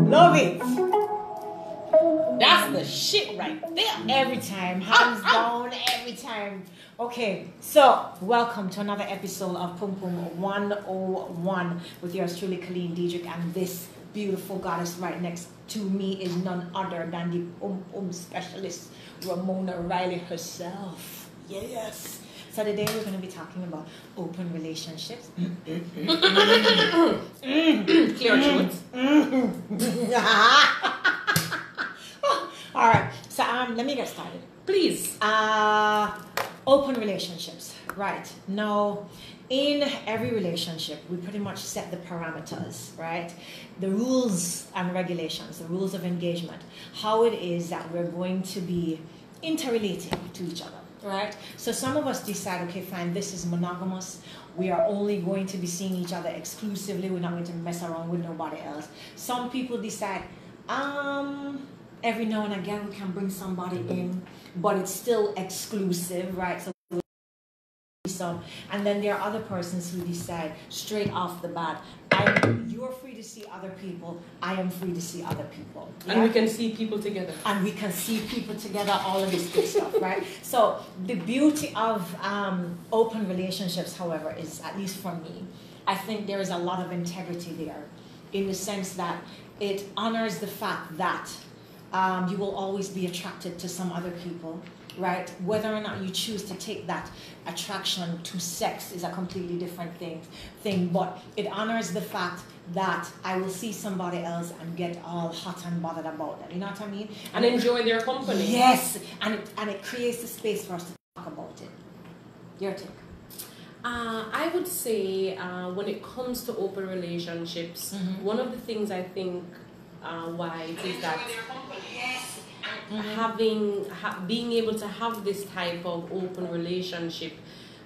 Love it. That's the shit right there. Every time. Hands down, every time. Okay, so welcome to another episode of Pum Pum 101 with yours truly, Caleen Dierdrick, and this beautiful goddess right next to me is none other than the Pum Pum specialist, Ramona Riley herself. Yes. So today we're going to be talking about open relationships. Clear truth. All right. So let me get started, Please. Open relationships. Right. Now, in every relationship, we pretty much set the parameters, right? The rules and regulations, the rules of engagement, how it is that we're going to be interrelating to each other. Right? So some of us decide, okay, fine, this is monogamous. We are only going to be seeing each other exclusively. We're not going to mess around with nobody else. Some people decide, every now and again we can bring somebody in, but it's still exclusive, right? So and then there are other persons who decide straight off the bat, you're free to see other people, I am free to see other people. Yeah? And we can see people together. And we can see people together, all of this good stuff, right? So the beauty of open relationships, however, is, at least for me, I think there is a lot of integrity there, in the sense that it honors the fact that you will always be attracted to some other people, right? Whether or not you choose to take that attraction to sex is a completely different thing, but it honors the fact that I will see somebody else and get all hot and bothered about them. You know what I mean? And enjoy their company. Yes, and it creates the space for us to talk about it. Your take? I would say when it comes to open relationships, one of the things I think why is that being able to have this type of open relationship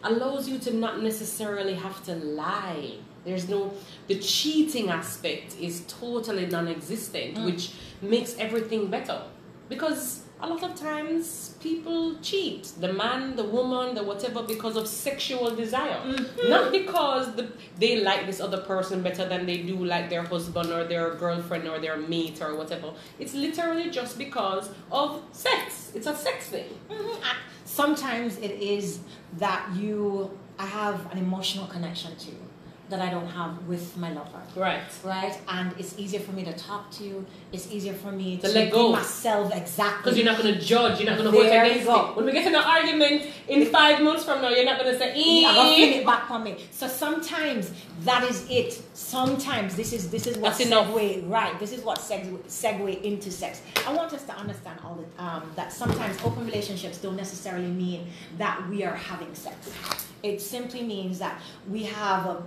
allows you to not necessarily have to lie. The cheating aspect is totally non-existent, which makes everything better. Because a lot of times people cheat, the man, the woman, the whatever, because of sexual desire. Not because they like this other person better than they do like their husband or their girlfriend or their mate or whatever. It's literally just because of sex. It's a sex thing. Sometimes it is that I have an emotional connection to you that I don't have with my lover. Right. Right? And it's easier for me to talk to you. It's easier for me to let go. Be myself, exactly. Because you're not going to judge. You're not going to hold against it. When we get in an argument in 5 months from now, you're not going to say, I'm going to flip it back on me. So sometimes that is it. Sometimes this is what segue, right? This is what segue into sex. I want us to understand that sometimes open relationships don't necessarily mean that we are having sex. It simply means that we have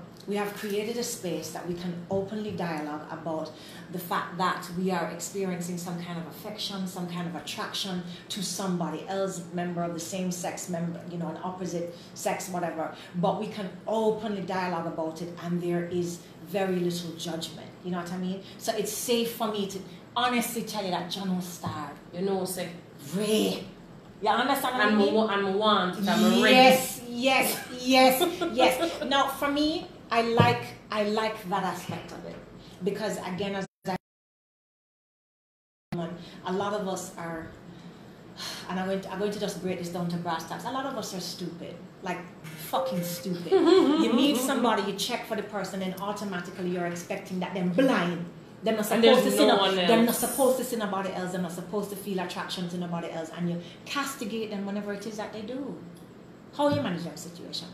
created a space that we can openly dialogue about the fact that we are experiencing some kind of affection, some kind of attraction to somebody else, member of the same sex, an opposite sex, whatever. But we can openly dialogue about it, and there is very little judgment. You know what I mean? So it's safe for me to honestly tell you that John was starved. Say, Ray. You understand what I mean? Yes. Now, for me, I like that aspect of it, because again, as a lot of us are, and I'm going to just break this down to brass tacks. A lot of us are stupid, like fucking stupid. You meet somebody, you check for the person, and automatically you're expecting that they're blind. They're not supposed to see they're not supposed to see nobody else. They're not supposed to feel attraction to nobody else, and you castigate them whenever it is that they do. How you manage that situation,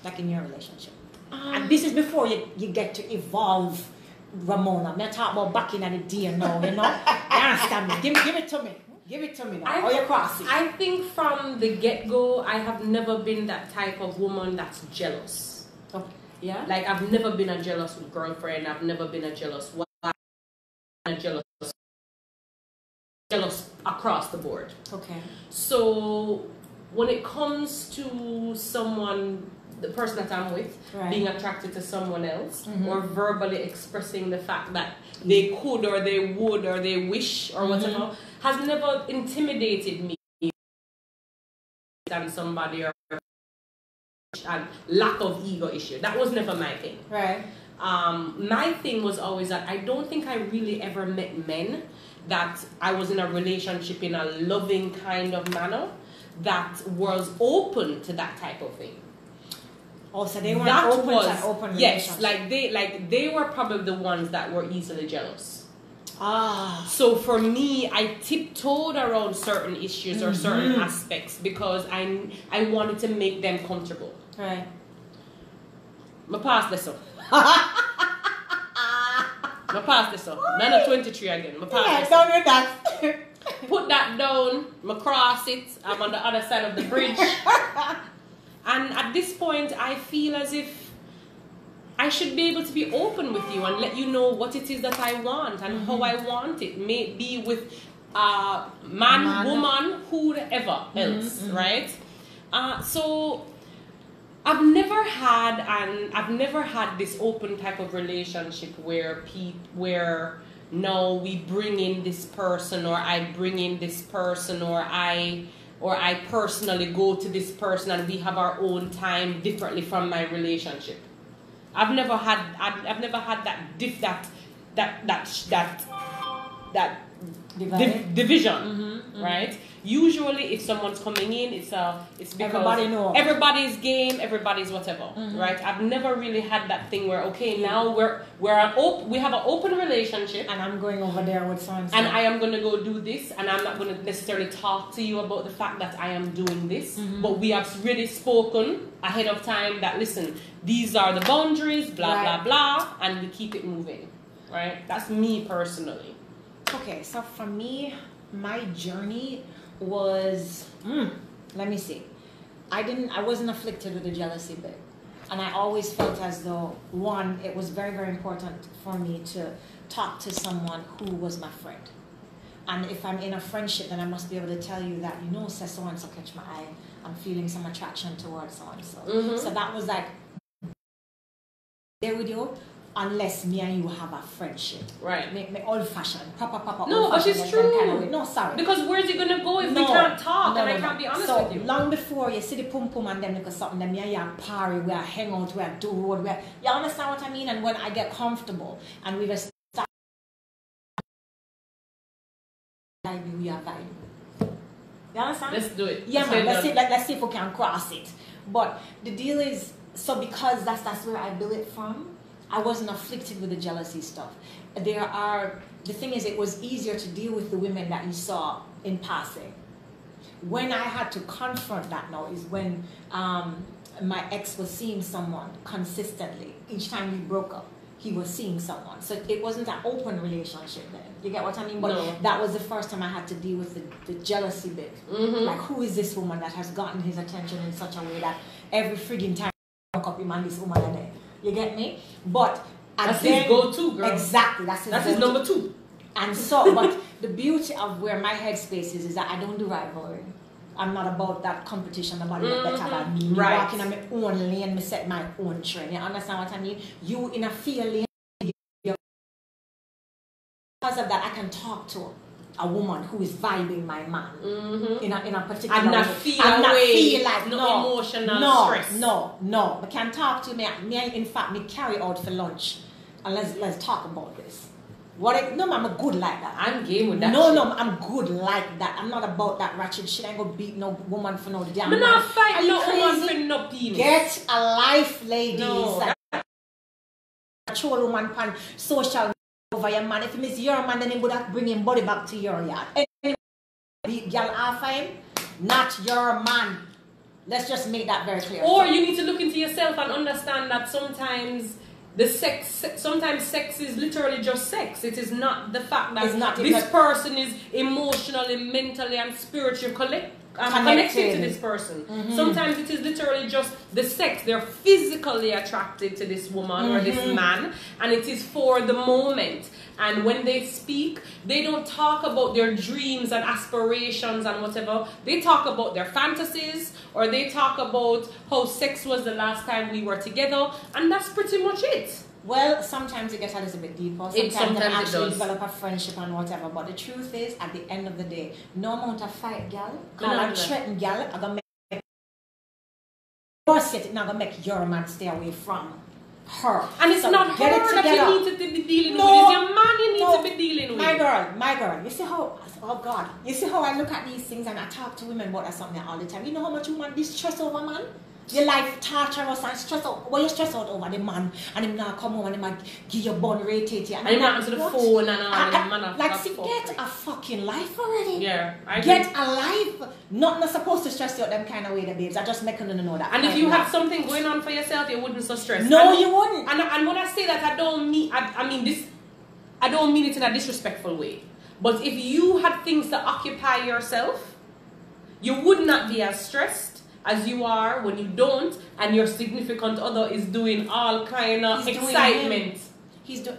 like in your relationship? And this is before you get to evolve, Ramona. I'm not talking about back in the day now, you know? You understand me? Give it to me. Give it to me now. Or you cross it. I think from the get-go, I have never been that type of woman that's jealous. Okay. Yeah? Like, I've never been a jealous girlfriend. I've never been a jealous wife. Jealous across the board. Okay. So when it comes to someone, the person that I'm with, being attracted to someone else, or verbally expressing the fact that they could or they would or they wish or whatever, has never intimidated me than somebody or and lack of ego issue. That was never my thing. Right. My thing was always that I don't think I really ever met men that I was in a relationship in a loving kind of manner that was open to that type of thing. Oh, so they weren't open to an open relationship. Yes, they were probably the ones that were easily jealous. Ah. So for me, I tiptoed around certain issues or certain aspects because I wanted to make them comfortable. Right. I pass this up. I pass this up. Man of 23 again. I pass this done with that. Put that down. I cross it. I'm on the other side of the bridge. And at this point, I feel as if I should be able to be open with you and let you know what it is that I want and how I want it. May it be with man, woman, whoever else, right? So I've never had this open type of relationship where now we bring in this person, or I bring in this person, or I personally go to this person and we have our own time differently from my relationship. I've never had that division, right? Usually, if someone's coming in, it's because everybody's game, everybody's whatever, right? I've never really had that thing where now we have an open relationship, and I'm going over there with someone, and I am going to go do this, and I'm not going to necessarily talk to you about the fact that I am doing this, but we have really spoken ahead of time that listen, these are the boundaries, blah blah blah, and we keep it moving, right? That's me personally. Okay, so for me, my journey was, let me see. I wasn't afflicted with the jealousy bit. And I always felt as though, one, it was very, very important for me to talk to someone who was my friend. And if I'm in a friendship, then I must be able to tell you that, so-and-so catch my eye. I'm feeling some attraction towards so-and-so. So that was like, there with you. Unless me and you have a friendship. Right. Me old-fashioned. Proper no, but it's true. Kind of no, sorry. Because where's it going to go if we can't talk and I can't be honest with you? So, long before you see the pum-pum and them because something, them, me and you party, we are hang out, we are do road, you understand what I mean? And when I get comfortable and we just start vibing, we are vibing. You understand? Let's do it. Yeah, man, let's see if we can cross it. But the deal is, so because that's where I built it from, I wasn't afflicted with the jealousy stuff. The thing is, it was easier to deal with the women that you saw in passing. When I had to confront that now is when my ex was seeing someone consistently. Each time we broke up, he was seeing someone. So it wasn't an open relationship then. You get what I mean? But that was the first time I had to deal with the jealousy bit. Like, who is this woman that has gotten his attention in such a way that every frigging time I broke up him and this woman and there. You get me? But that's his go-to, girl. Exactly. That's his number 2. And so, but the beauty of where my headspace is that I don't do rivalry. I'm not about that competition, nobody better than me. Right. Walking on my own lane, me set my own trend. You understand what I mean? You in a field lane. Because of that, I can talk to a woman who is vibing my man in a particular way. I'm not feel like emotional stress. No. I can talk to me. In fact, me carry out for lunch. And let's talk about this. I'm a good like that. I'm game with that. No, I'm good like that. I'm not about that ratchet shit. I ain't gonna beat no woman for no damn. I'm not fighting no woman for no penis. Get a life, ladies. No. Like, control woman pan social over your man. If he miss your man, then he would have to bring him body back to your yard. Beat girl after him, not your man. Let's just make that very clear. Or you need to look into yourself and understand that sometimes sex is literally just sex. It is not the fact that this person is emotionally, mentally, and spiritually connected to this person. Sometimes it is literally just the sex. They're physically attracted to this woman or this man, and it is for the moment. and when they speak, they don't talk about their dreams and aspirations and whatever. They talk about their fantasies, or they talk about how sex was the last time we were together, and that's pretty much it. Well, sometimes it gets a little bit deeper. Sometimes they actually develop a friendship and whatever. But the truth is, at the end of the day, no amount of fight, girl, call and threaten, girl, I'm gonna make it's not gonna make your man stay away from her. And it's not her that you need to be dealing with. It's your man you need to be dealing with. My girl. You see how, oh God, you see how I look at these things and I talk to women about something all the time. You know how much woman distress over man? Your life torturous and stress out. Well, you stress out over the man, and him now come home and him give you bun rated and him not answer the phone and all. Man like, see, get a fucking life already. Yeah, I agree. Get a life. Not supposed to stress you out them kind of way, the babes. I just make them know that. And if you had something going on for yourself, you wouldn't so stress. No, you wouldn't. And when I say that, I don't mean it in a disrespectful way. But if you had things to occupy yourself, you would not be as stressed as you are when you don't, and your significant other is doing all kind of excitement.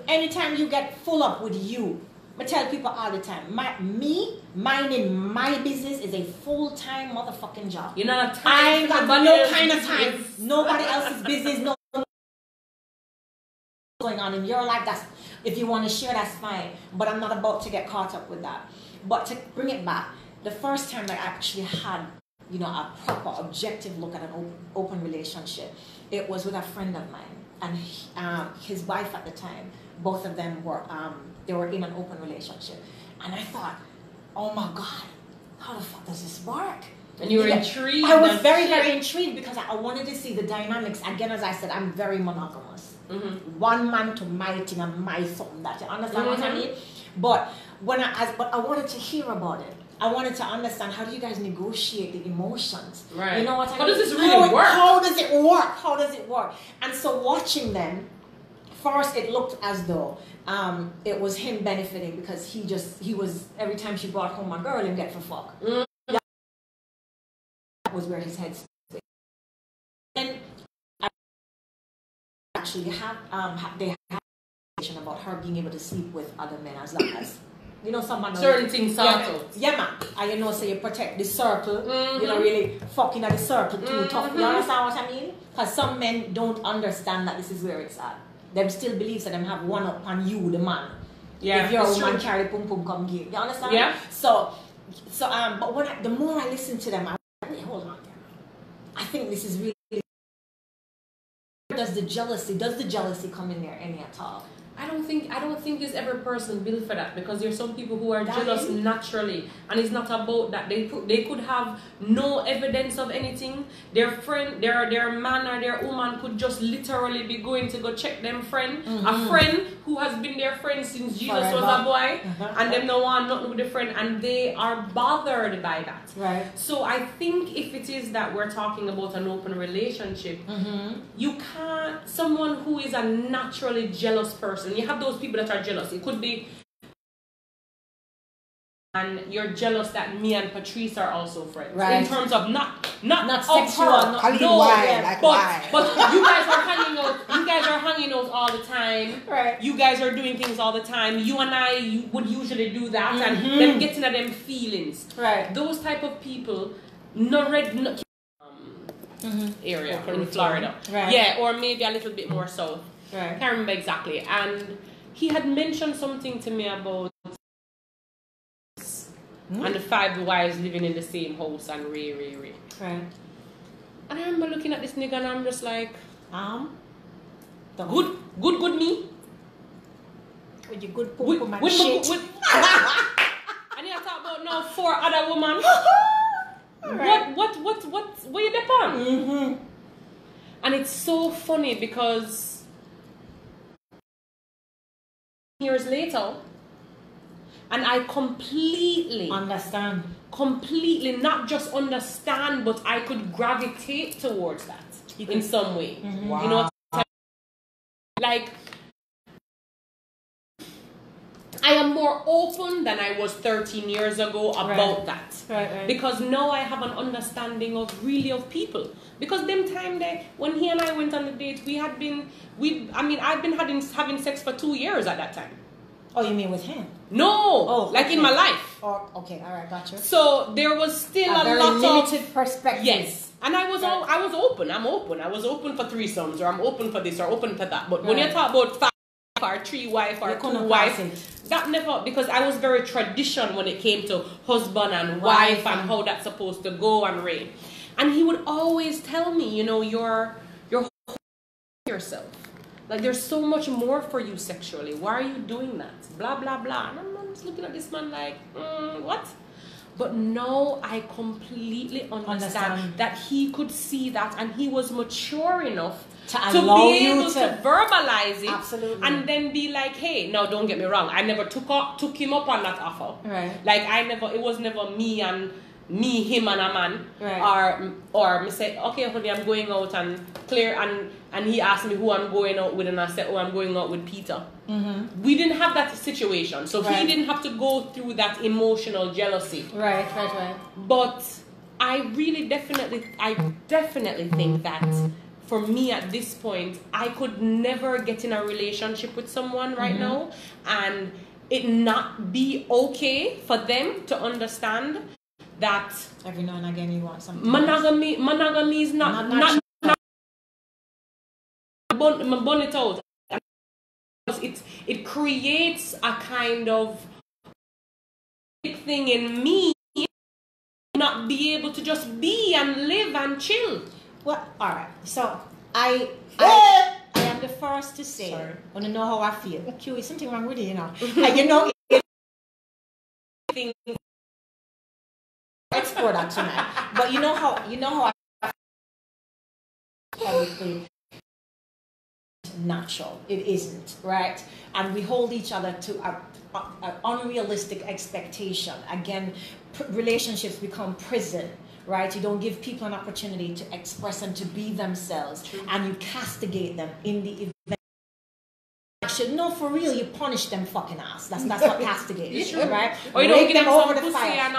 Anytime you get full up with you, I tell people all the time, minding my business is a full-time motherfucking job. You know, I ain't got no kind of time. Nobody else's business. No going on in your life. That's, if you want to share, that's fine. But I'm not about to get caught up with that. But to bring it back, the first time that I actually had, you know, a proper objective look at an open relationship, it was with a friend of mine and his wife at the time. Both of them were they were in an open relationship, and I thought, oh my God, how the fuck does this work? And you were intrigued. I was very intrigued because I wanted to see the dynamics. Again, as I said, I'm very monogamous. Mm-hmm. One man to my thing and my something. That you understand what I mean? But I wanted to hear about it. I wanted to understand, how do you guys negotiate the emotions? Right. You know what I mean? How does this really work? How does it work? How does it work? And so watching them, first it looked as though it was him benefiting because he was every time she brought home a girl and get for fuck. Mm. That was where his head was. And I actually they had a conversation about her being able to sleep with other men as long as, you know, someone certain things out. Yeah, man. And you know, so you protect the circle. Mm-hmm. You know, really fucking at the circle too tough. You understand what I mean? Because some men don't understand that this is where it's at. Them still believes that them have one up on you, the man. Yeah. If you're a woman, carry pum pum come give. You understand? Yeah. So but the more I listen to them, I wait, hold on. I think this is really. Does the jealousy come in there any at all? I don't think there's every person built for that, because there's some people who are jealous naturally, and it's not about that. They could have no evidence of anything. Their friend, their man or their woman could just literally be going to go check them friend, a friend who has been their friend since Jesus was a boy, and them no want nothing with the friend, and they are bothered by that. Right. So I think if it is that we're talking about an open relationship, you can't. Someone who is a naturally jealous person. You have those people that are jealous. It could be, and you're jealous that me and Patrice are also friends. Right. In terms of not sexual, but you guys are hanging out. You guys are hanging out all the time. Right. You guys are doing things all the time. You and I would usually do that, and them getting at them feelings. Right. Those type of people, area in Florida. Right. Yeah, or maybe a little bit more south. Right. Can't remember exactly. And he had mentioned something to me about and the 5 wives living in the same house and Ray. Right. And I remember looking at this nigga and I'm just like, good me. With your good pum and shit. And you talk about now 4 other women. Right. What you dep on? And it's so funny because years later, and I completely understand. Completely, not just understand, but I could gravitate towards that in some way. Wow. You know, like I am more open than I was 13 years ago about that. Right. Because now I have an understanding of people. Because them time there, when he and I went on the date, I've been having sex for 2 years at that time. Oh, you mean with him? No, like in my life. Oh, okay, all right, gotcha. So there was still a very lot limited of perspective. Yes, and I was open. I'm open. I was open for threesomes, or I'm open for this, or open for that. But when you talk about 5 or 3 wife or 2 wife, that never, because I was very traditional when it came to husband and wife and how that's supposed to go and reign. And he would always tell me, you know, you're yourself. Like, there's so much more for you sexually. Why are you doing that? Blah, blah, blah. And I'm just looking at this man like, what? But now I completely understand that he could see that, and he was mature enough to be able to verbalize it. Absolutely. And then be like, hey, no, don't get me wrong. I never took him up on that offer. Right. Like, it was never him and a man. Right. Or me say, okay, honey, I'm going out and clear, and he asked me who I'm going out with, and I said, oh, I'm going out with Peter. Mm-hmm. We didn't have that situation, so he didn't have to go through that emotional jealousy. Right. But I definitely think that for me at this point, I could never get in a relationship with someone right now and it not be okay for them to understand that every now and again you want something. Monogamy is not burn it out. It creates a kind of thing in me not be able to just be and live and chill. Well, all right. So I am the first to say, I want to know how I feel. Q, is something wrong with you, you know? And you know, explore that tonight. But you know how I natural. It isn't, right? And we hold each other to an unrealistic expectation. Again, relationships become prison, right? You don't give people an opportunity to express and to be themselves. True. And you castigate them in the event. No, for real, you punish them fucking ass. That's not castigation, right? Or you don't give them over the fire. And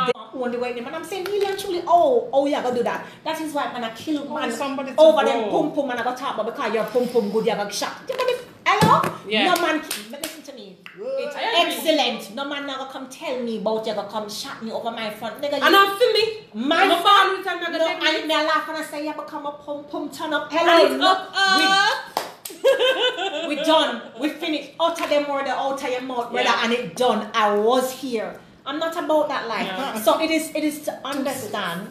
I'm saying really and truly, yeah, go do that. That is why when I kill man over them pum and I got talk about because your pum good, you got shot. Hello? Yeah. No man, listen to me. It's excellent. No man never come tell me about you, come shot me over my front. Nigga, and I'm feeling my phone. And I laugh and I say, you become a pum turn up. Hello. We done. We finished. Out of them murder, out of your mouth, brother, and it done. I was here. I'm not about that life. Yeah. So it is to understand.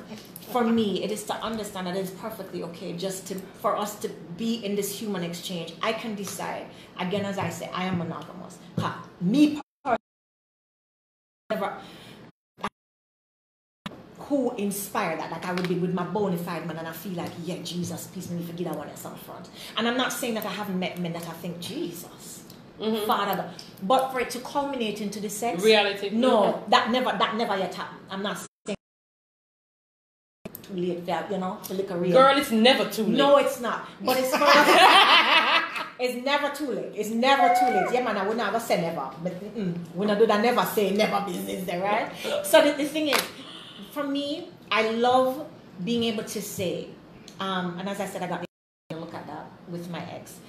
For me, it is to understand that it is perfectly okay for us to be in this human exchange. I can decide. Again, as I say, I am monogamous. Me personally, never. Who inspired that? Like I would be with my bona fide man and I feel like, yeah, Jesus, peace, me forget I want it some front. And I'm not saying that I haven't met men that I think, Jesus, Father God. But for it to culminate into the sex, reality. No, that never yet happened. I'm not saying too late that, you know, to look a real. Girl, it's never too late. No, it's not. But it's for it's never too late. It's never too late. Yeah, man, I would never say never. But when I do that, never say never business there, right? So the thing is, for me, I love being able to say, and as I said, I got to look at that with my ex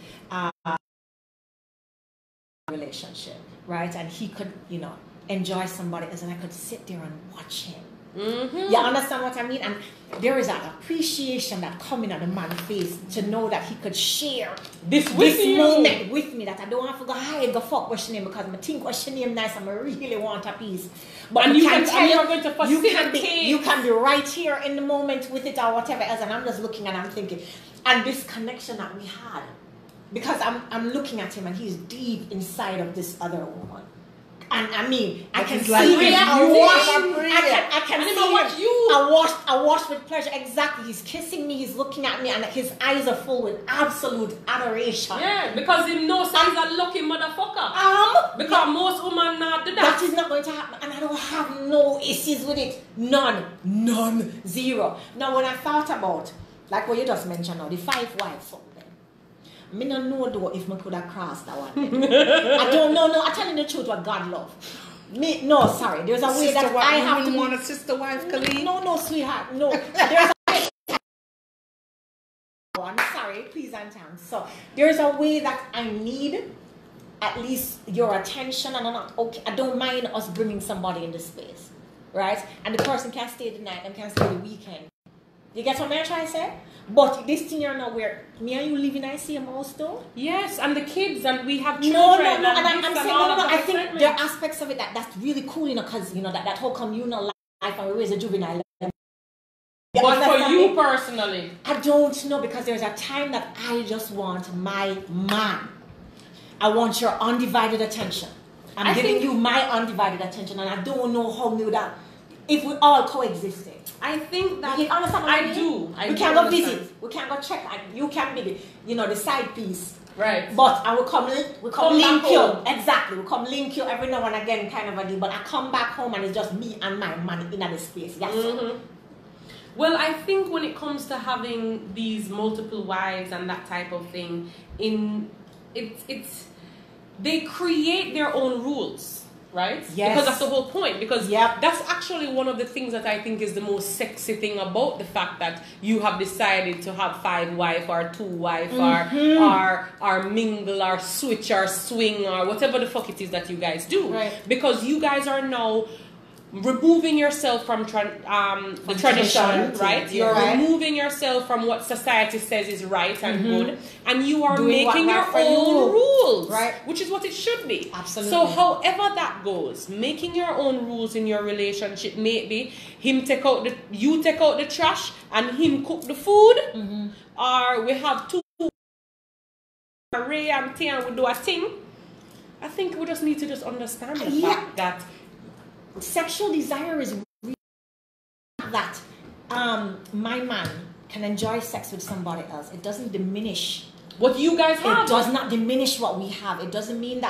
relationship, right? And he could, you know, enjoy somebody else, and I could sit there and watch him. Mm-hmm. You understand what I mean? And there is an appreciation that coming on the man's face to know that he could share this moment with me, that I don't have to go hide the fuck what's your name because I think what's your name nice and I really want a piece. But and you can tell you're going to facilitate. You can be right here in the moment with it or whatever else, and I'm just looking and I'm thinking, and this connection that we had, because I'm looking at him and he's deep inside of this other woman. And I mean, I can see him. I can see him. I watch with pleasure. Exactly. He's kissing me. He's looking at me, and his eyes are full with absolute adoration. Yeah, because he knows he's a lucky motherfucker. Because most women not do that. That is not going to happen, and I don't have no issues with it. None. Zero. Now, when I thought about, like what you just mentioned now, the 5 wives. I don't know though if I could have crossed that one. I don't know. No, I'm telling the truth what God loves. No, sorry. There's a way sister that I have to want a sister wife, Caleen? No, sweetheart. No. There's a way. I'm sorry, please and thanks. So there's a way that I need at least your attention, and I'm not okay. I don't mind us bringing somebody in the space, right? And the person can stay the night and can stay the weekend. You get what I'm trying to say? But this thing you're not where me and you live in the same house though? Yes, and the kids, and we have children. No, and I'm saying no. I think there are aspects of it that's really cool, you know, because you know that whole communal life and we raise a juvenile. But for you personally, I don't know, because there's a time that I just want my man. I want your undivided attention. I'm giving you my undivided attention, and I don't know how new that if we all coexisted. I think that you understand what I mean? do. We can't go visit. We can't go check. You can be the, you know, the side piece. Right. But I will come link you. Exactly. We come link you every now and again, kind of a deal. But I come back home and it's just me and my man in the space. Yes. Mm-hmm. Well, I think when it comes to having these multiple wives and that type of thing, they create their own rules, right? Yes. Because that's the whole point. Because that's actually one of the things that I think is the most sexy thing about the fact that you have decided to have 5 wives or 2 wives or mingle or switch or swing or whatever the fuck it is that you guys do. Right. Because you guys are now removing yourself from the tradition, right? You're removing yourself from what society says is right and good, and you are making your own rules, right? Which is what it should be. Absolutely. So however that goes, making your own rules in your relationship, maybe you take out the trash and him cook the food, or we have 2 Ray and Tia and we do a thing. I think we just need to just understand the fact that sexual desire is really that my man can enjoy sex with somebody else. It doesn't diminish what you guys have. It does not diminish what we have. It doesn't mean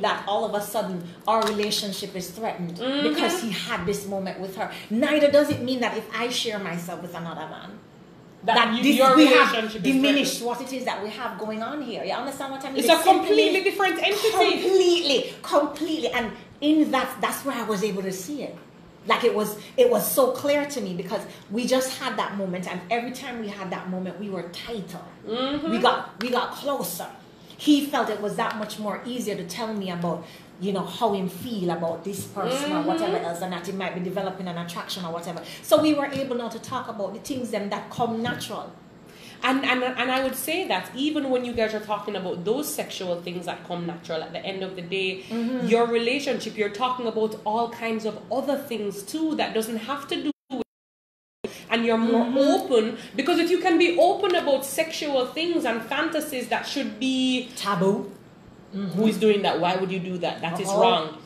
that all of a sudden our relationship is threatened because he had this moment with her. Neither does it mean that if I share myself with another man, we have diminished what it is that we have going on here. You understand what I mean? It's a completely different entity. Completely. And in that's where I was able to see it. Like it was so clear to me, because we just had that moment, and every time we had that moment, we were tighter. We got closer. He felt it was that much more easier to tell me about, you know, how him feel about this person or whatever else, and that he might be developing an attraction or whatever. So we were able now to talk about the things that come natural. And I would say that even when you guys are talking about those sexual things that come natural, at the end of the day, your relationship, you're talking about all kinds of other things too that doesn't have to do with it. And you're more open, because if you can be open about sexual things and fantasies that should be taboo. Who is doing that? Why would you do that? That is wrong.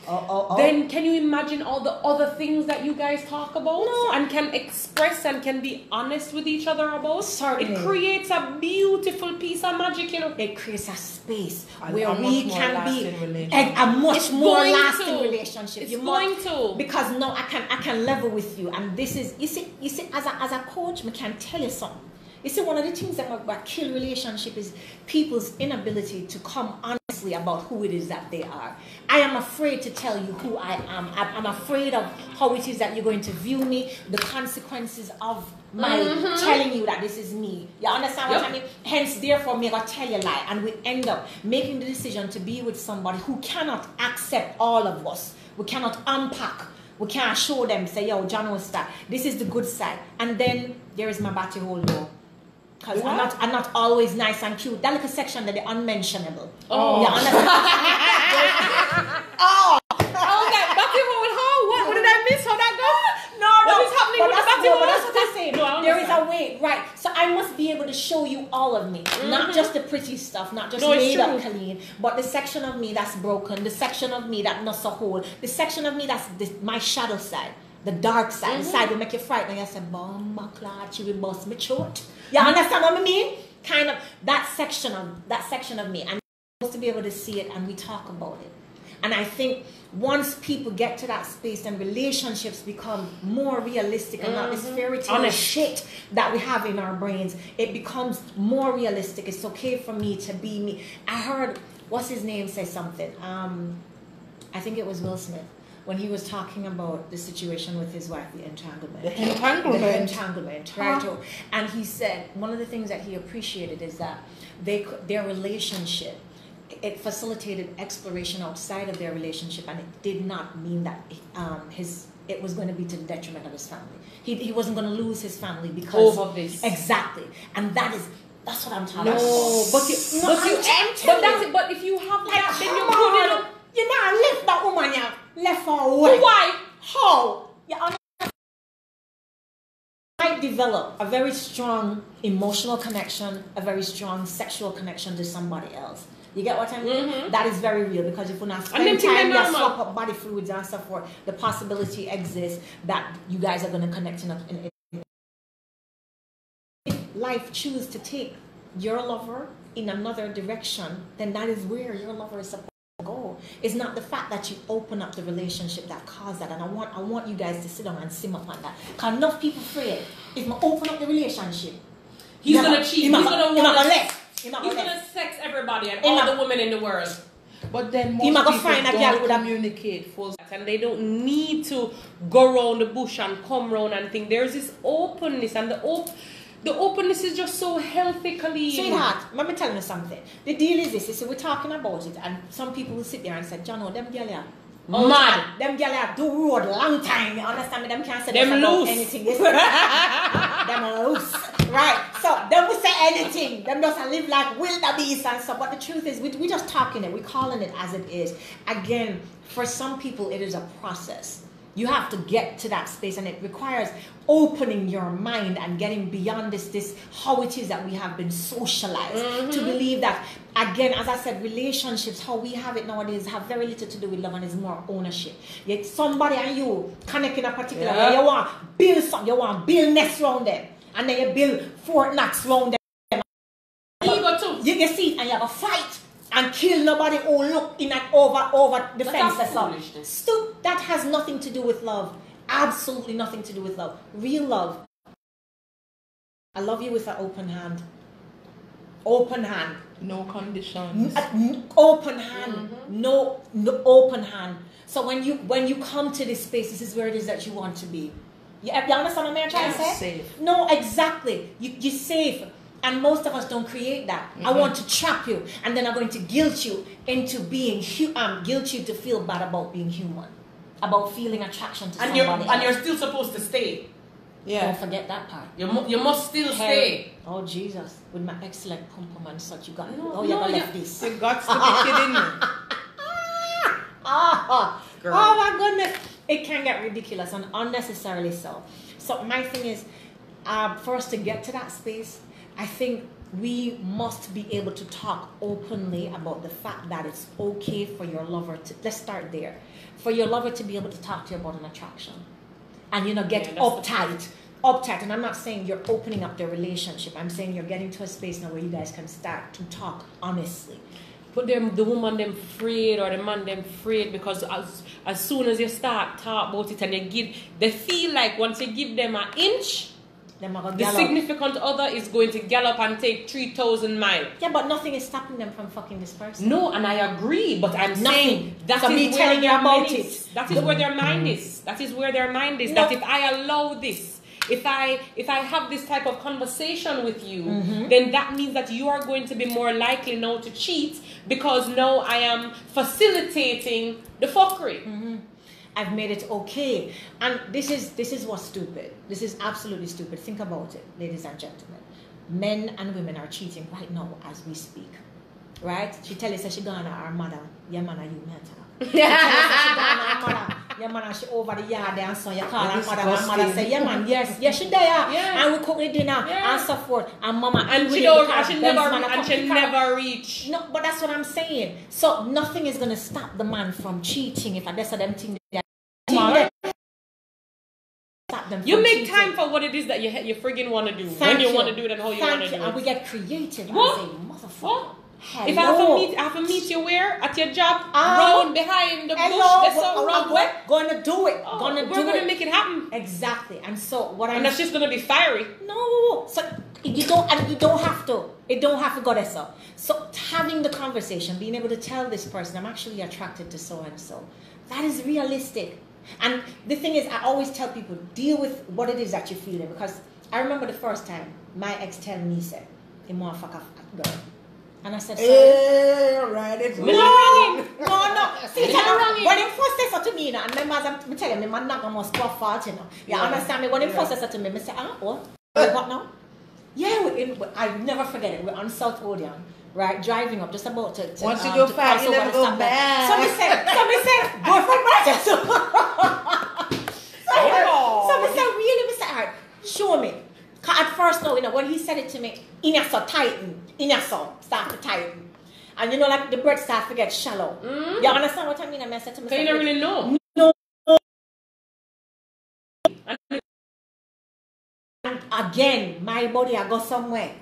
Then can you imagine all the other things that you guys talk about and can express and can be honest with each other about? Certainly. It creates a beautiful piece of magic, you know. It creates a space where we can be a much more lasting relationship. It's going to. Because now I can level with you, and this is you see as a coach, I can tell you something. You see, one of the things that kill relationship is people's inability to come honestly about who it is that they are. I am afraid to tell you who I am. I'm afraid of how it is that you're going to view me, the consequences of my telling you that this is me. You understand what I mean? Hence, therefore, me I tell you a lie, and we end up making the decision to be with somebody who cannot accept all of us. We cannot unpack. We can't show them, say, yo, John was that. This is the good side. And then there is my batty hole though. Because I'm not always nice and cute. That little section that the unmentionable. Oh. Yeah, understand? Okay, batty hole, how? What did I miss? How that go? No. What is happening with the batty hole? That's what I'm saying. No, there is a way, right? So I must be able to show you all of me. Not just the pretty stuff, not just made up Caleen, but the section of me that's broken, the section of me that not so whole, the section of me that's my shadow side. The dark side, the side will make you frightened. And you say, "Bomba clot, she will bust me throat." You understand what I mean? Kind of that section of me, and you're supposed to be able to see it, and we talk about it. And I think once people get to that space and relationships become more realistic and not this fairy tale shit that we have in our brains, it becomes more realistic. It's okay for me to be me. I heard what's his name say something. I think it was Will Smith, when he was talking about the situation with his wife, the entanglement. The entanglement, right? And he said one of the things that he appreciated is that their relationship it facilitated exploration outside of their relationship, and it did not mean that it was going to be to the detriment of his family. He wasn't going to lose his family because of this. Exactly, and that's what I'm talking about. But if you have like, that, then you're good enough. You know, left that woman, you left her away. Why? How? You might develop a very strong emotional connection, a very strong sexual connection to somebody else. You get what I mean? Mm-hmm. That is very real, because if we not spend time, you swap up body fluids and so forth, the possibility exists that you guys are going to connect in if life chooses to take your lover in another direction, then that is where your lover is supposed to go. It's not the fact that you open up the relationship that caused that. And I want you guys to sit down and simmer upon that. Because enough people afraid if I open up the relationship, he's gonna cheat. He's gonna sex everybody and all the women in the world. But then most people don't communicate full, and they don't need to go around the bush and come around and think. There's this openness, and the openness is just so healthy, Caleen. Sweetheart, let me tell you something. The deal is this. So we're talking about it, and some people will sit there and say, John, them girls mad. Them girls do road long time. You understand me? Them can't say them loose. Anything. Them loose. Right. So them will say anything. Them just live like wildebeest and stuff. But the truth is, we just talking it. We're calling it as it is. Again, for some people, it is a process. You have to get to that space, and it requires opening your mind and getting beyond this how it is that we have been socialized to believe that, again, as I said, relationships, how we have it nowadays, have very little to do with love, and is more ownership. Yet somebody and you connect in a particular way, you want to build something, you want to build nests around them, and then you build Fort Knox around them. You see, and you have a fight and kill nobody or look in at over the fence or something. Stop. That has nothing to do with love. Absolutely nothing to do with love. Real love. I love you with an open hand. Open hand. No conditions. Open hand. No open hand. So when you come to this space, this is where it is that you want to be. You understand what I'm trying to say? Safe. No, exactly. You're safe. And most of us don't create that. I want to trap you, and then I'm going to guilt you into being guilt you to feel bad about being human, about feeling attraction to somebody else. And you're still supposed to stay. Yeah. Don't forget that part. You must still stay. Oh Jesus, with my excellent compliment, such you got. Left this. You got to be kidding me. Oh my goodness, it can get ridiculous and unnecessarily so. So my thing is, for us to get to that space, I think we must be able to talk openly about the fact that it's okay for your lover to, let's start there, for your lover to be able to talk to you about an attraction. And get uptight. And I'm not saying you're opening up the relationship. I'm saying you're getting to a space now where you guys can start to talk honestly. But the woman them afraid, or the man them afraid, because as soon as you start talk about it and they feel like once you give them an inch, the significant other is going to gallop and take 3,000 miles. Yeah, but nothing is stopping them from fucking this person. No, and I agree, but I'm saying that is where their mind is. That is where their mind is. That is where their mind is. That if I allow this, if I have this type of conversation with you, then that means that you are going to be more likely now to cheat, because now I am facilitating the fuckery. I've made it okay. And this is what's stupid. This is absolutely stupid. Think about it, ladies and gentlemen. Men and women are cheating right now as we speak. Right? She tell us that she gone to her mother. Yeah, man, you matter. She tell us that she gone to her mother. Yeah, man, she over the yard there and so you call her mother. Her mother say, yeah, man, yes, she there. Yeah. And we cook the dinner and so forth. And mama, and she never reach. No, but that's what I'm saying. So nothing is gonna stop the man from cheating if that's them thing. You make time for what it is that you friggin' want to do. When you want to do it and how you want to do it. And we get creative. What? Motherfucker. If I have to meet you where? At your job? Round behind the bush? We're gonna do it. We're gonna make it happen. Exactly. And so and that's just gonna be fiery. No. So you don't have to. It don't have to go there. So having the conversation, being able to tell this person, I'm actually attracted to so and so. That is realistic. And the thing is, I always tell people, deal with what it is that you're feeling. Because I remember the first time my ex telling me, said, he motherfucker girl. And I said, sorry. Right. No. See, when him first said so to me, and remember, I'm telling you, my knock almost got fault, you know. You understand me? When him first said so to me, I said, what? What now? Yeah, I never forget it. We're on South Odeon, right? Driving up, just about to once you go fast, you never go back. Somebody said, go for Manchester. Somebody said, really, Mr. Art, show me. Cause at first, no, you know, when he said it to me, in your so tighten, start to tighten. And you know, like the breath starts to get shallow. You understand what I mean? And I said to myself, you don't really know. No. And again, my body, I go somewhere.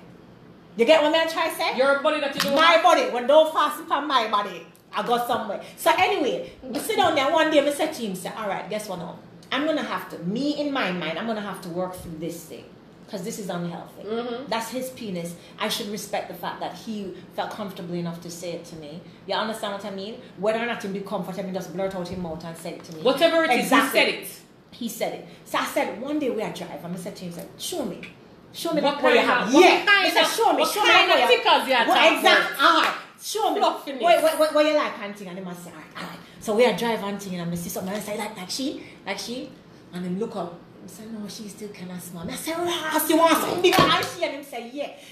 You get what I'm trying to say? Your body that you do. My body, when don't fast from my body, I go somewhere. So anyway, we sit down there one day, I said to him, say, all right, guess what now? I'm going to have to, me in my mind, I'm going to have to work through this thing. Because this is unhealthy. That's his penis. I should respect the fact that he felt comfortable enough to say it to me. You understand what I mean? Whether or not he'll be comfortable, he just blurt out his mouth and say it to me. Whatever it is, he said it. He said it. So I said, one day we are driving. I said to him, show me. Show me what what you have. Yeah. I said, show me. What kind of tickers you have? Exactly. All right. Show me. What you like, auntie? And he must say, all right. So we are driving, auntie, and I see something. And I say, like she. And then look up. I said, no, she's still kind of small. I said, Ross, you want something bigger? And she and him say,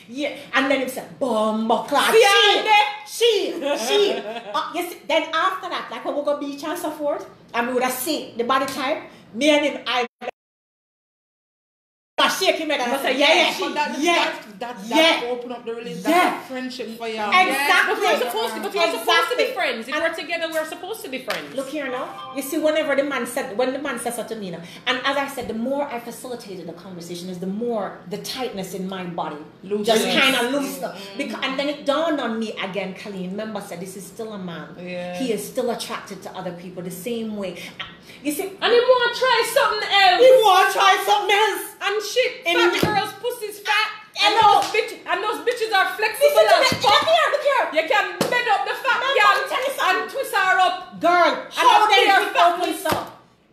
yeah. And then him said, bomba class. She. Yes. Then after that, like when we go beach and so forth, and we would have seen the body type, me and him, I shake him and I say, that open up the relationship, that friendship for you. Exactly. But we're supposed to be friends. If we're together, we're supposed to be friends. Look here now. You see, when the man said so to me now, and as I said, the more I facilitated the conversation, is the more the tightness in my body just kind of loosened up. And then it dawned on me again, Caleen. Remember, I said, this is still a man. Yeah. He is still attracted to other people the same way. You see, and he want to try something else. He want to try something else. And shit, fat girls' pussy's fat. And those bitches are flexible as fuck. Look here. You can bend up the fat girl and twist her up. Girl, how they open so?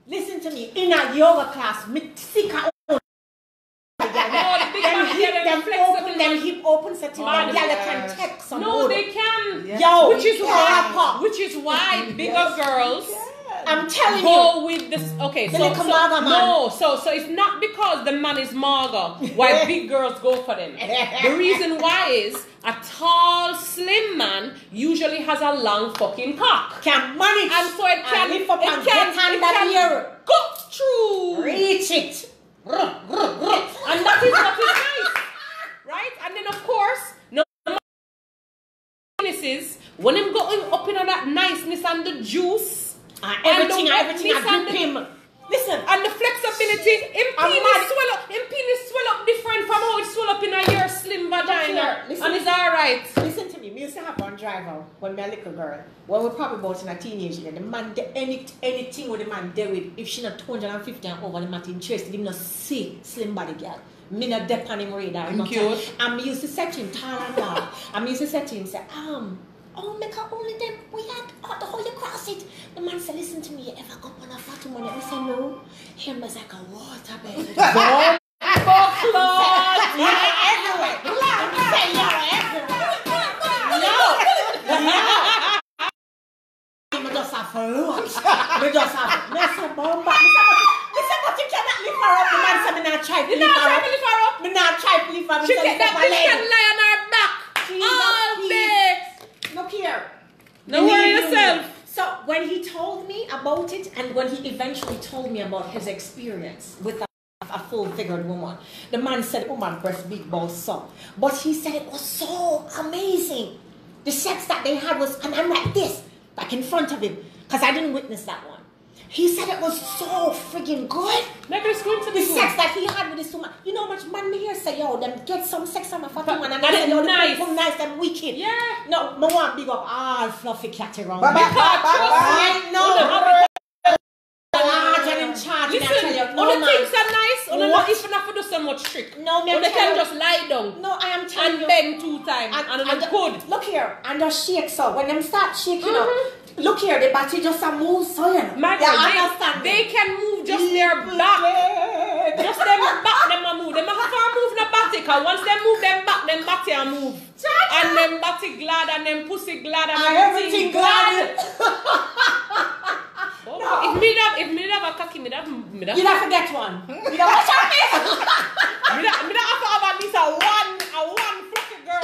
Listen to me. In a yoga class, me sick her own. Them hip open set in my girl can take some. No, they can. Yeah. Yo, which is why bigger girls. I'm telling go with this. Okay, so it's not because the man is mager why big girls go for them. The reason why is a tall, slim man usually has a long fucking cock. Can manage, and so it can go through. Reach it, and that is what is nice, right? And then of course, no penises when I'm going up in on that niceness and the juice. Everything I grip him. Listen, and the flexibility, him penis swell up different from how it swell up in a your slim vagina. Listen, and it's alright. Listen to me. We used to have one driver when we were a little girl. When we were probably about in a teenage year. The man did anything with the man did with. If she not 250 and over, the man interested. Him not see slim body girl. Me not dep on him radar. And me used to say to him, tall and dark. And me used to say to him, say, oh, make her only them. We had how you cross it. The man said, listen to me, you ever come on a fat woman? I said, no. Him was like a water bed. Everywhere. I just have for lunch. I just have. I said, bomba. I said, but you cannot lift her up. The man said, me not try to lift her up. Me not try to lift her up. She get that bitch can lie on her back all day. Look here. Don't worry yourself. So when he told me about it, and when he eventually told me about his experience with a full-figured woman, the man said, oh, my breast big balls so. But he said it was so amazing. The sex that they had was, and I'm like this, like in front of him, because I didn't witness that one. He said it was so friggin' good. Maybe it's going to the sex that he had with this woman. You know how much man me here say, yo, them get some sex on my fat woman, and I say, yo, nice. Them nice, them wicked. Yeah. No, I want big up all fluffy cat around. Listen, all the things are nice. All not even have to do so much trick. No, they can just lie down. No, I am telling you. And bend 2 times. And good. Look here, and just shake so. When them start shaking up, look here, the body just a move so, you know. My God, they can move just their back. Just them back, them a move. Them have to move in the body. because once they move them back, them body and move. And them body glad and them pussy glad and everything glad. No. If me have a cocky, me have you have to get one. You don't watch out me. Me have to have at least a one fluffy girl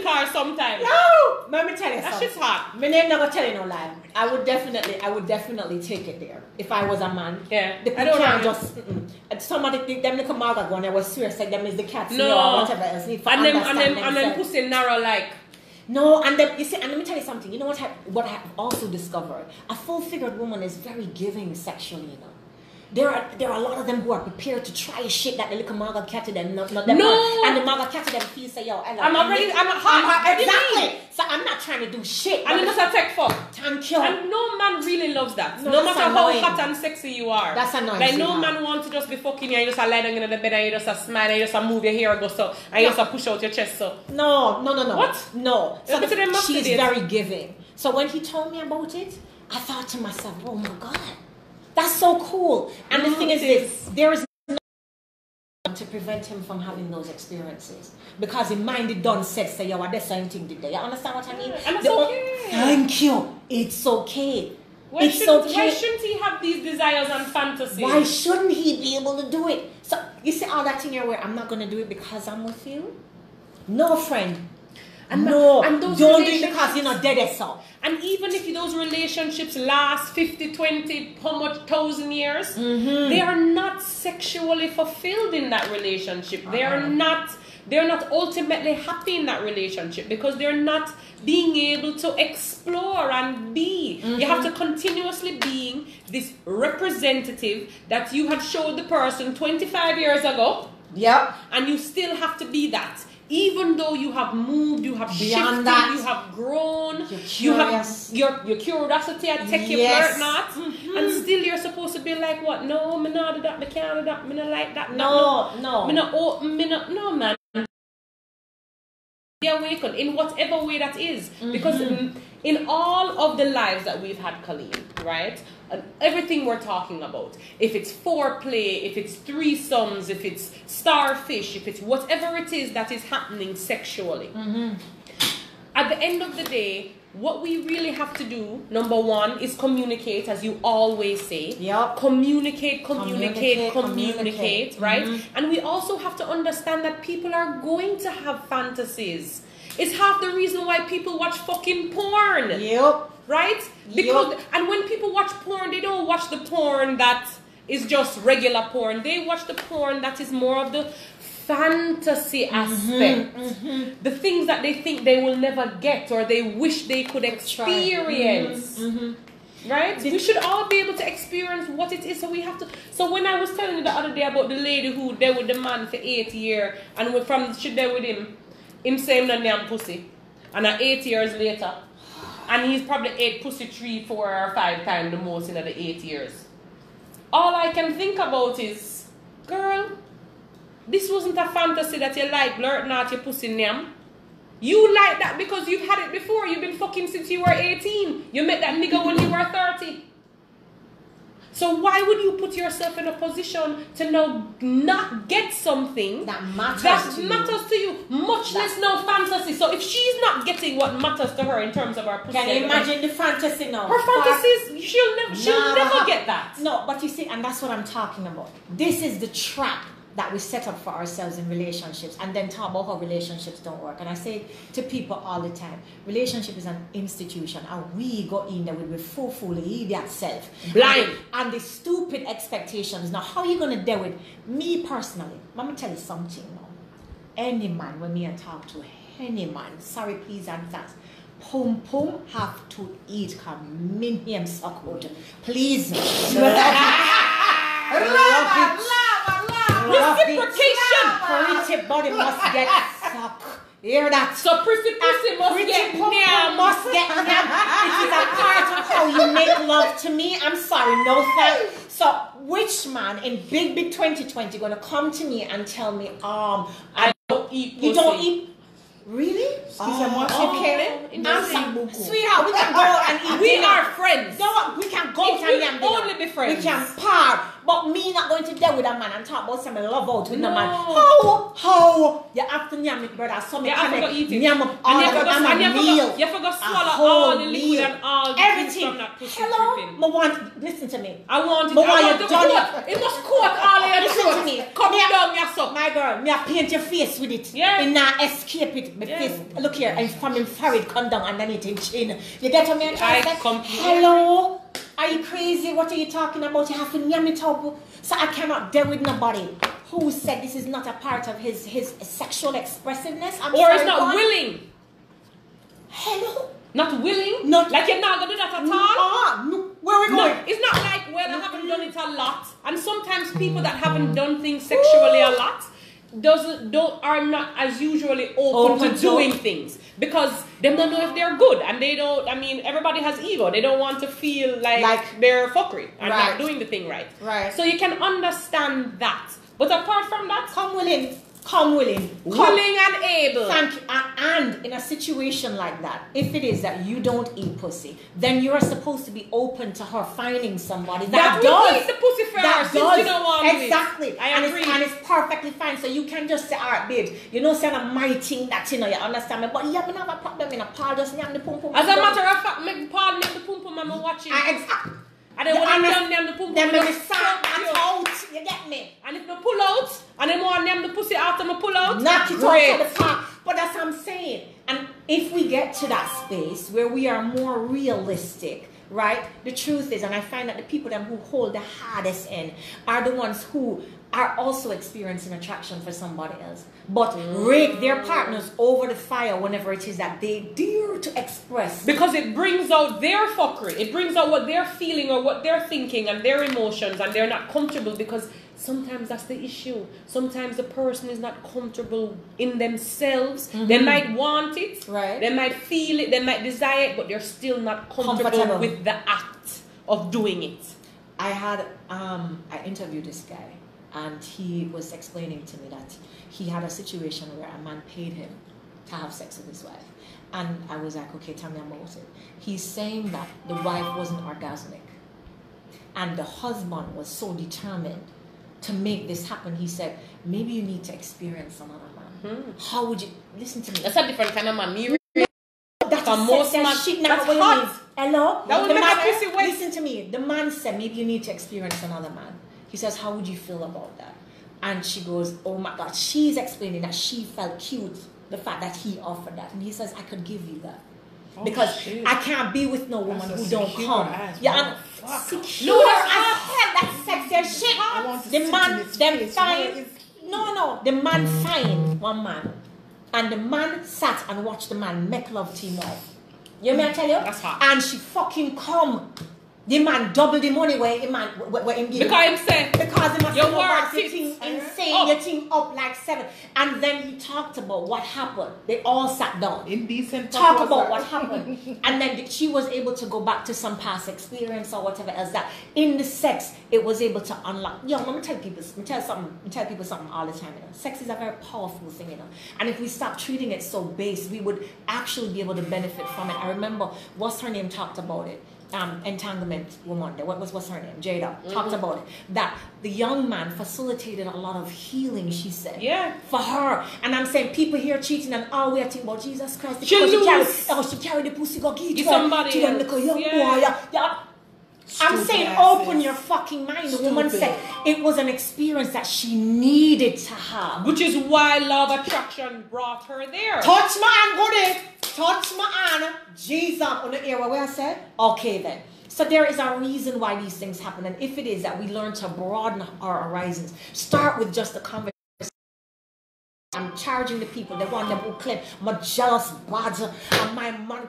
car sometime. No, let me tell you that something. shit's hot. My name never tell you no lie. I would definitely take it there if I was a man. Yeah, I don't know. Just somebody think them little marga gun. I was serious like them is the cats or whatever else. And then pussy narrow like. No, and then you see, and let me tell you something. You know what I also discovered? A full-figured woman is very giving sexually. You know, there are a lot of them who are prepared to try shit that the little maga cat to them, not them. No, and the maga cat to them feel say, yo, I'm hot. Exactly. So I'm not trying to do shit. And it must take fuck. Thank you. And no man really loves that. No, no matter annoying. how hot and sexy you are. That's annoying. Like no man wants to just be fucking you and you just lie down in the bed and you just smile and you just move your hair and go so and you just push out your chest so. No. What? No. So she's is very giving. So when he told me about it, I thought to myself, oh my God, that's so cool. And the thing is this, there is nothing to prevent him from having those experiences. Because in mind it done said, say, yo, there's something did there. You understand what I mean? And it's okay. Thank you. It's okay. Why shouldn't he have these desires and fantasies? Why shouldn't he be able to do it? So you see all that thing here where I'm not going to do it because I'm with you? No, friend. And don't do it because you're not dead as all. And even if those relationships last 50, 20, how much thousand years, they are not sexually fulfilled in that relationship. They're not ultimately happy in that relationship because they're not being able to explore and be. You have to continuously being this representative that you had showed the person 25 years ago. Yep. And you still have to be that. Even though you have moved, you have shifted, you have grown, you have your curiosity and take your flirt not, and still you're supposed to be like, what? No, me not do that, me can't do that, me not like that. No, man. Be awakened in whatever way that is, because in all of the lives that we've had, Caleen, right? And everything we're talking about, if it's foreplay, if it's threesomes, if it's starfish, if it's whatever it is that is happening sexually, at the end of the day, what we really have to do, number one, is communicate, as you always say. Yep. Communicate, right? And we also have to understand that people are going to have fantasies. It's half the reason why people watch fucking porn. Yep. Right? Because and when people watch porn, they don't watch the porn that is just regular porn. They watch the porn that is more of the fantasy aspect. The things that they think they will never get or they wish they could experience. Right? We should all be able to experience what it is. So we have to. So when I was telling you the other day about the lady who there with the man for 8 years and from she there with him saying no damn pussy. And 8 years later, and he's probably ate pussy 3, 4, or 5 times the most in the 8 years. All I can think about is, girl, this wasn't a fantasy that you like blurting out your pussy name. You like that because you've had it before. You've been fucking since you were 18. You met that nigga when you were 30. So why would you put yourself in a position to now not get something that matters to you, much less no fantasy? So if she's not getting what matters to her in terms of her pussy, can you imagine the fantasy now? Her fantasies, she'll never get that. No, but you see, and that's what I'm talking about. This is the trap that we set up for ourselves in relationships and then talk about how relationships don't work. And I say to people all the time, relationship is an institution and we go in there with fully that self. Blind. And the stupid expectations. Now, how are you going to deal with me personally? Let me tell you something now. Any man, when me and talk to any man, sorry, please and thanks, pum have to eat him suck out. Please. Reciprocation. Pretty body must get sucked. Hear that? So pussy must get nyam. Must get nyam. It is a part of how you make love to me. I'm sorry, no thanks. So which man in big 2020 gonna come to me and tell me, I don't eat pussy? You don't eat? Really? Okay. Sweetheart, we can go out and eat. We are friends. No, we can go out and yam dinner. Only be friends. We can par. But me not going to deal with a man and talk about some love out with no man. How? You have to yam it, brother. So me can yam up all the meal. You forgot swallow all the liquid and all the everything. from that pussy Hello? dripping. Listen to me. I want it. But I why want you the done coat. It must coat all of your Listen to throat. me. Come down your sock. My girl, me I paint your face with it. Yeah. And now escape it. My face, look here, and from him forehead come down and then it in chin. You get what me? Hello? Are you crazy? What are you talking about? You have to yam it up. So I cannot deal with nobody who said this is not a part of his sexual expressiveness. Or is not willing. Hello? Not willing? Not like you're not gonna do that at all? No. Where we going? No, it's not like, well, I haven't done it a lot. And sometimes people that haven't done things sexually a lot are not as usually open to doing things because they don't know if they're good, and they don't. I mean, everybody has ego. They don't want to feel like they're fuckery and not doing the thing right. Right. So you can understand that. But apart from that, come willing. Willing and able. Thank you. And in a situation like that, if it is that you don't eat pussy, then you're supposed to be open to her finding somebody that does. Eat the pussy for her since you don't want exactly. it. I agree. And it's perfectly fine. So you can just say, all right, babe, you know, say my thing that, you know, you understand me. But you have a problem in a Paul just yam the pum pum. As a matter of fact, make Paul name the pum pum I'm watching. Exactly. And then when I name the pum pum, then me start out. You get me? And if I pull out, and then want to name the pussy after I pull out, knock it out of the park. But that's what I'm saying. And if we get to that space where we are more realistic, right? The truth is, and I find that the people who hold the hardest end are the ones who are also experiencing attraction for somebody else, but rake their partners over the fire whenever it is that they dare to express. Because it brings out their fuckery. It brings out what they're feeling or what they're thinking and their emotions, and they're not comfortable because sometimes that's the issue. Sometimes the person is not comfortable in themselves. They might want it, right? They might feel it, they might desire it, but they're still not comfortable with the act of doing it. I interviewed this guy, and he was explaining to me that he had a situation where a man paid him to have sex with his wife. And I was like, okay, tell me about it. He's saying that the wife wasn't orgasmic. And the husband was so determined to make this happen. He said, maybe you need to experience another man. How would you, listen to me. That's a different kind of man. That's shit now. That's hot. Hello? That would make a pussy wet. Listen to me. The man said, maybe you need to experience another man. He says, how would you feel about that? And she goes, oh my God. She's explaining that she felt cute, the fact that he offered that. And he says, I could give you that. Because I can't be with no woman who don't come. Yeah, I'm secure as hell. That's sexy as shit. The man, them fine. No. The man fine, one man. And the man sat and watched the man make love to him off. You may I tell you? That's hot. And she fucking come. The man double the money where the man where him give. Because him say. Because he must your have insane, your thing up like 7. And then he talked about what happened. They all sat down. Indecent. Talk about what happened. And then she was able to go back to some past experience or whatever else that in the sex it was able to unlock. Yo, let me tell people something all the time, you know. Sex is a very powerful thing, you know. And if we stop treating it so base, we would actually be able to benefit from it. I remember what's her name talked about it. Entanglement woman, what's her name? Jada talked about it. That the young man facilitated a lot of healing, she said. Yeah. For her. And I'm saying people here cheating and all we are thinking about Jesus Christ. She carried the pussy go get somebody else. I'm saying open your fucking mind. The woman said it was an experience that she needed to have. Which is why love attraction brought her there. Touch my hand, go there. Touch my hand. Jesus. On the ear, what I said? Okay then. So there is a reason why these things happen. And if it is that we learn to broaden our horizons, start with just the conversation. I'm charging the people, they want them who claim I'm jealous, bad, and my man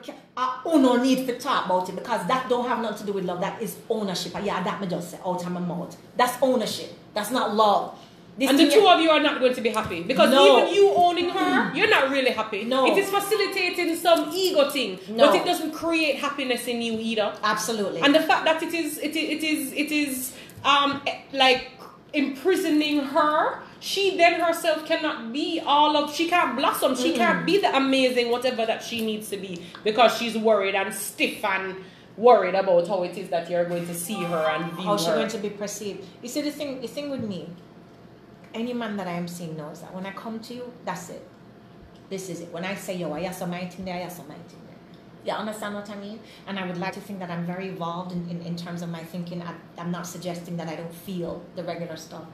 no need to talk about it because that don't have nothing to do with love. That is ownership. Yeah, that me just say out of my mouth. That's ownership. That's not love. And the two of you are not going to be happy because even you owning her, you're not really happy. No. It is facilitating some ego thing, but it doesn't create happiness in you either. Absolutely. And the fact that it is like imprisoning her she then herself cannot be all of, she can't blossom, she can't be the amazing whatever that she needs to be, because she's worried and stiff and worried about how it is that you're going to see her and view how she's her. going to be perceived. You see, the thing with me, any man that I am seeing knows that when I come to you, that's it. This is it. When I say, yo, I have some thing there, I have some thing there. You understand what I mean? And I would like to think that I'm very evolved in terms of my thinking. I'm not suggesting that I don't feel the regular stuff.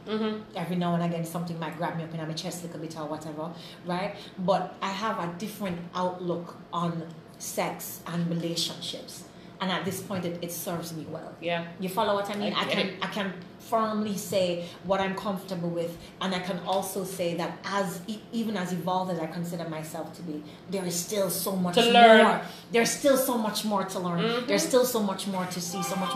Every now and again, something might grab me up in my chest a little bit or whatever, right? But I have a different outlook on sex and relationships. And at this point, it serves me well. Yeah. You follow what I mean? I can firmly say what I'm comfortable with, and I can also say that even as evolved as I consider myself to be, there is still so much to learn. more. There's still so much more to learn. There's still so much more to see, so much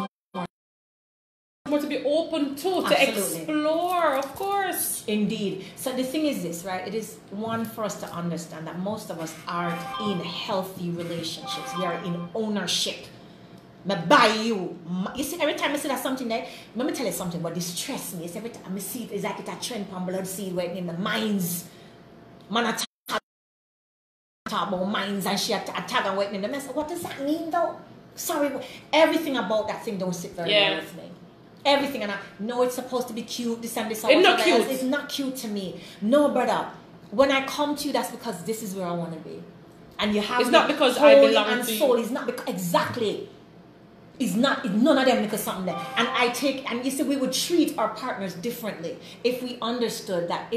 more to be open to explore, of course. Indeed. So the thing is this, right? It is one for us to understand that most of us aren't in healthy relationships. We are in ownership. Me buy you. You see, every time I see that something there, let me tell you something, but it stresses me. It's every time I see it, it's like it's a trend from blood seed where in the minds. Man, I talk about minds and she attack and waiting in the mess. What does that mean though? Sorry, everything about that thing don't sit very well with me. Everything, and I know it's supposed to be cute, this and this. It's not cute. It's not cute to me. No, brother. When I come to you, that's because this is where I want to be. And you have it's not because I belong to soul. you. It's not because exactly. It's none of them because something there. And you see, we would treat our partners differently if we understood that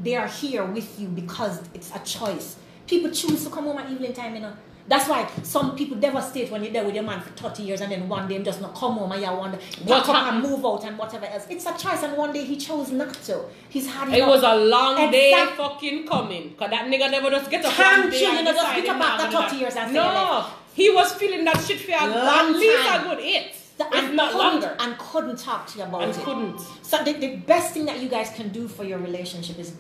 they are here with you because it's a choice. People choose to come home at evening time, you know. That's why some people devastate when you're there with your man for 30 years and then one day him just not come home and you wonder what and move out and whatever else. It's a choice, and one day he chose not to. He's had enough. It was a long day fucking coming, because that nigga never just get up one day and just pick about that 30 years and no. He was feeling that shit for at least a good 8. And not longer. And couldn't talk to you about it. Couldn't. So the best thing that you guys can do for your relationship is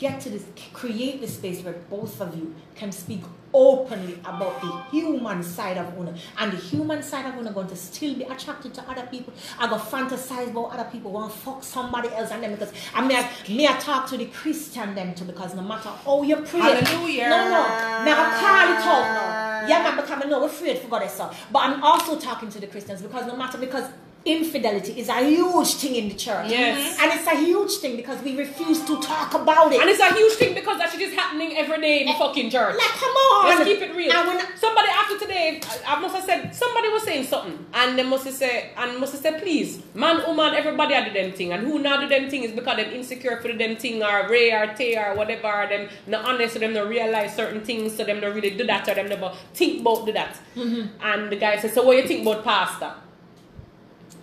create this space where both of you can speak openly about the human side of Una. And the human side of Una going to still be attracted to other people. I go fantasize about other people, want to fuck somebody else and them, because I talk to the Christian them too, because no matter how you pray. Hallelujah. No. Now call it out now. Yeah, man, because I know we're afraid for God, so. But I'm also talking to the Christians because infidelity is a huge thing in the church. Yes. And it's a huge thing because we refuse to talk about it. And it's a huge thing because that shit is happening every day in the fucking church. Like, come on. Let's keep it real. Somebody after today, I must have said, somebody was saying something. And they must have said, please, man, woman, everybody do them thing. And who now do them thing is because they're insecure for them thing or Ray or Tay or whatever. Or them not honest, so them not realize certain things, so them not really do that, or them never think about do that. And the guy said, so what you think about pastor?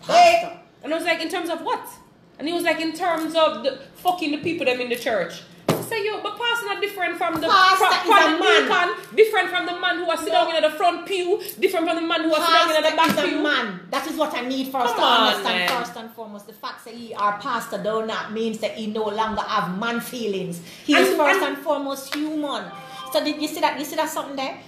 Hey. And I was like, in terms of what? And he was like, in terms of the fucking the people them in the church. I said, yo, but pastor not different from the man. Different from the man who was sitting down in the front pew. Different from the man who was sitting down in the back pew. Man. That is what I need for us to understand first and foremost. The fact that he our pastor do not means that he no longer have man feelings. He is first and foremost human. So did you see that? You see that something there?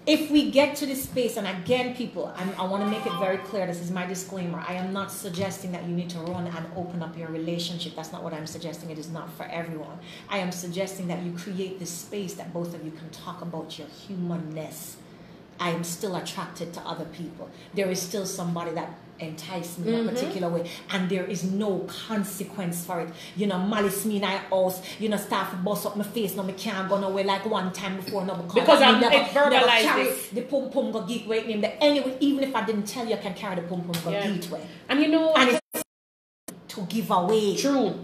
If we get to this space, and again, people, I want to make it very clear, this is my disclaimer. I am not suggesting that you need to run and open up your relationship. That's not what I'm suggesting. It is not for everyone. I am suggesting that you create this space that both of you can talk about your humanness. I am still attracted to other people. There is still somebody that entice me in a particular way, and there is no consequence for it. You know, malice me in my house, you know, start to bust up my face, no, me can't go nowhere like one time before, no, because I'm never verbalize this. The pum pum go geek way name. Anyway, even if I didn't tell you, I can carry the pum pum go geek way. And you know, and it's to give away. True.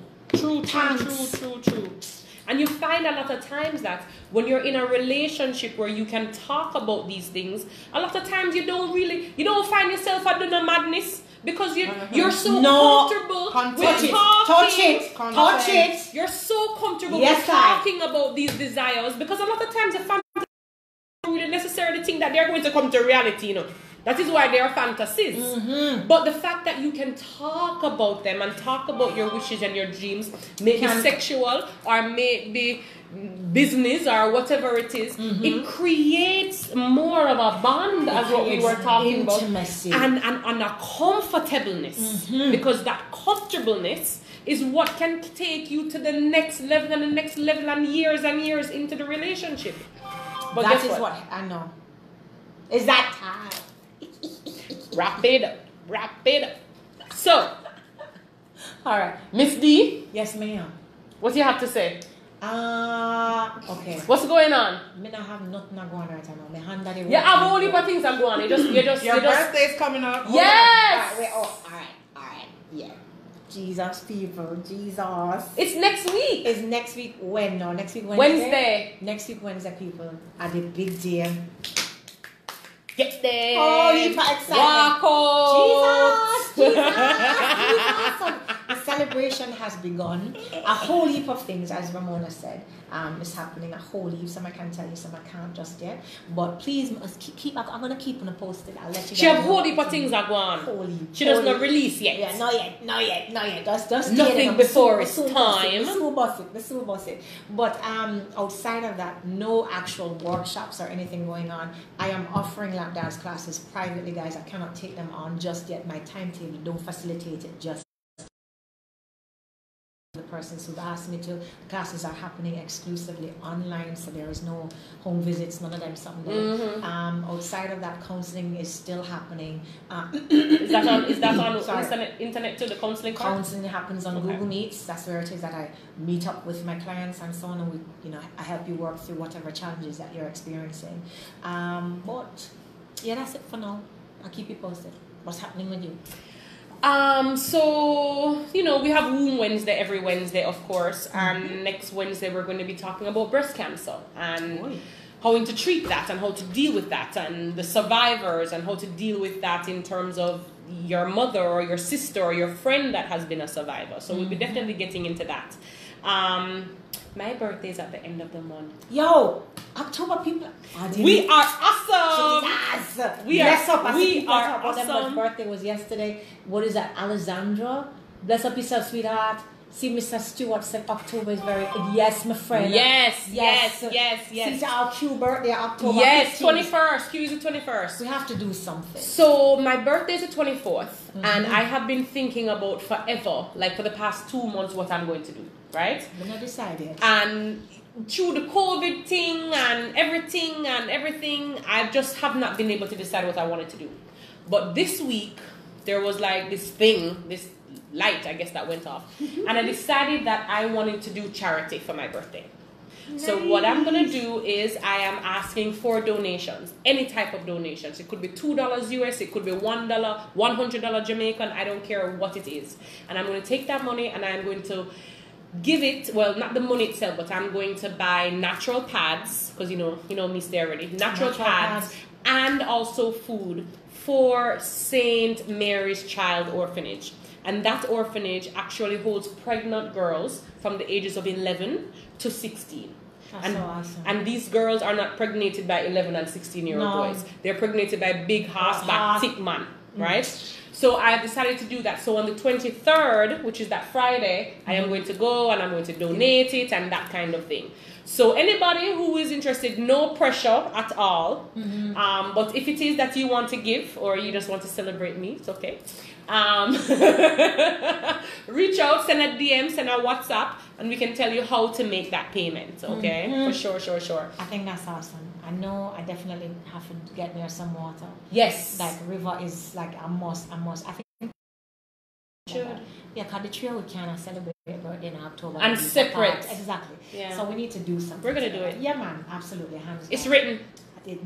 And you find a lot of times that when you're in a relationship where you can talk about these things, a lot of times you don't find yourself doing a madness because you're so comfortable with talking. Touch it. You're so comfortable with talking about these desires, because a lot of times the family don't really necessarily think that they're going to come to reality, you know. That is why they are fantasies. But the fact that you can talk about them and talk about your wishes and your dreams, maybe sexual or maybe business or whatever it is, it creates more of a bond, as what we were talking intimacy. about, and a comfortableness, because that comfortableness is what can take you to the next level and the next level and years into the relationship. But that is what I know. Is that time? Wrap it up. So, all right, Miss D. Yes, ma'am. What do you have to say? Okay. What's going on? Me not have nothing going on right now. Me hand daddy. Yeah, I have only but things I'm going. Your birthday's coming up. Yes. All right. Yeah. Jesus, people, Jesus. It's next week. It's next week. When? No, next week Wednesday. Next week Wednesday, people. At the big day. Get there. Holy excitement. Walk out. Jesus. The celebration has begun. A whole heap of things, as Ramona said, is happening. A whole heap. Some I can tell you, some I can't just yet. But please, keep. I'm gonna keep on posted. I'll let you. She have a whole heap of things are going. She does not release yet. Yeah, not yet. Just nothing before it's time. The soon boss it. But outside of that, no actual workshops or anything going on. I am offering lap dance classes privately, guys. I cannot take them on just yet. My timetable don't facilitate it just. The persons who've asked me to. The classes are happening exclusively online, so there is no home visits, none of them something. Outside of that, counseling is still happening. Is that on internet too? The counseling part? Counseling happens on Google Meets. That's where it is that I meet up with my clients and so on, and I help you work through whatever challenges that you're experiencing. But yeah, that's it for now. I'll keep you posted. What's happening with you? So, we have Womb Wednesday every Wednesday, of course. And next Wednesday, we're going to be talking about breast cancer and how to treat that and how to deal with that and the survivors and how to deal with that in terms of your mother or your sister or your friend that has been a survivor. So we'll be definitely getting into that. My birthday is at the end of the month. Yo, October people. We are awesome. Jesus. We are awesome. awesome. My birthday was yesterday. What is that? Alessandra. Bless up yourself, sweetheart. See, Mr. Stewart said October is very. Yes, my friend. Yes. Since our Q birthday, October. Yes, 15th. 21st. Q is the 21st. We have to do something. So my birthday is the 24th, and I have been thinking about forever, like for the past 2 months, what I'm going to do. Right? We're not decided. And through the COVID thing and everything, I just have not been able to decide what I wanted to do. But this week, there was like this light, I guess, that went off. And I decided that I wanted to do charity for my birthday. Nice. So what I'm going to do is I am asking for donations, any type of donations. It could be $2 US, it could be $1, $100 Jamaican, I don't care what it is. And I'm going to take that money and I'm going to give it, well, not the money itself, but I'm going to buy natural pads, because you know me stay already, natural pads, and also food for St. Mary's Child Orphanage. And that orphanage actually holds pregnant girls from the ages of 11 to 16. That's so awesome. And these girls are not pregnated by 11 and 16-year-old boys. They're pregnated by big horse back thick man, right? So I decided to do that. So on the 23rd, which is that Friday, I am going to go and I'm going to donate it and that kind of thing. So anybody who is interested, no pressure at all. But if it is that you want to give or you just want to celebrate me, it's okay. Reach out, send a DM, send a WhatsApp, and we can tell you how to make that payment. Okay, for sure. I think that's awesome. I know I definitely have to get me some water. Yes, like river is like a must. I think should. Yeah, because the trio we can celebrate birthday in October and separate. Exactly. Yeah. So we need to do something. We're gonna do it. Yeah, man. Absolutely. Hands it's down. written. It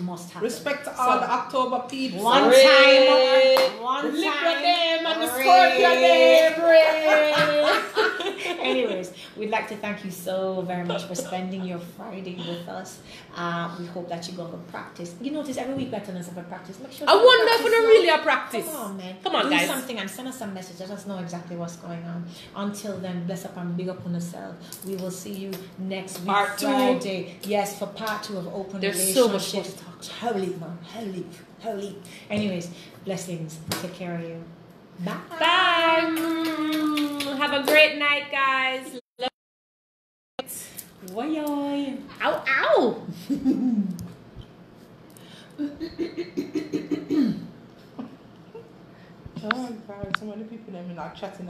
must happen. Respect to all the October people. One time. Libra them and the Scorpio them. Anyways, we'd like to thank you so very much for spending your Friday with us. We hope that you're going to practice. You notice every week we're telling us about practice. Make sure I wonder if we're really a practice. Come on, man. Come on, do guys. Do something and send us some messages. Let us know exactly what's going on. Until then, bless up and big up on yourself. We will see you next week, part 2. Friday. Yes, for part 2 of Open Relationships. So much more to talk. Holy, man. Holy. Anyways, blessings. Take care of you. Bye. Bye. Have a great night, guys. Love it. Oy. Ow, ow. Oh God, so many people them not chatting.